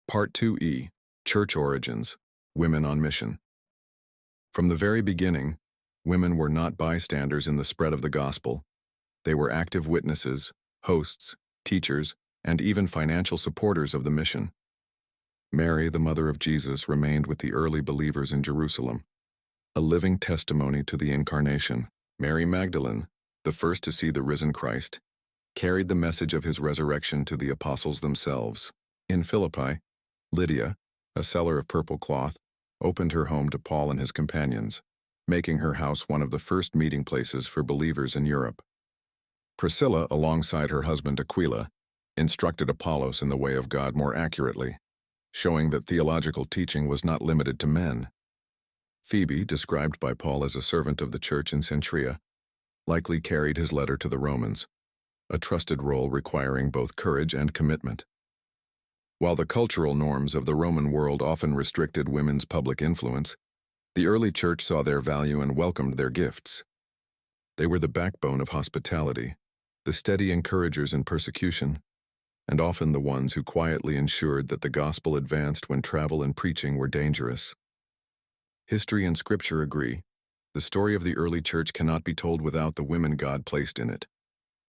Part 2E, Church Origins, Women on Mission. From the very beginning, women were not bystanders in the spread of the gospel. They were active witnesses, hosts, teachers, and even financial supporters of the mission. Mary, the mother of Jesus, remained with the early believers in Jerusalem, a living testimony to the Incarnation. Mary Magdalene, the first to see the risen Christ, carried the message of his resurrection to the apostles themselves. In Philippi, Lydia, a seller of purple cloth, opened her home to Paul and his companions, making her house one of the first meeting places for believers in Europe. Priscilla, alongside her husband Aquila, instructed Apollos in the way of God more accurately, showing that theological teaching was not limited to men. Phoebe, described by Paul as a servant of the church in Cenchrea, likely carried his letter to the Romans, a trusted role requiring both courage and commitment. While the cultural norms of the Roman world often restricted women's public influence, the early church saw their value and welcomed their gifts. They were the backbone of hospitality, the steady encouragers in persecution, and often the ones who quietly ensured that the gospel advanced when travel and preaching were dangerous. History and scripture agree. The story of the early church cannot be told without the women God placed in it.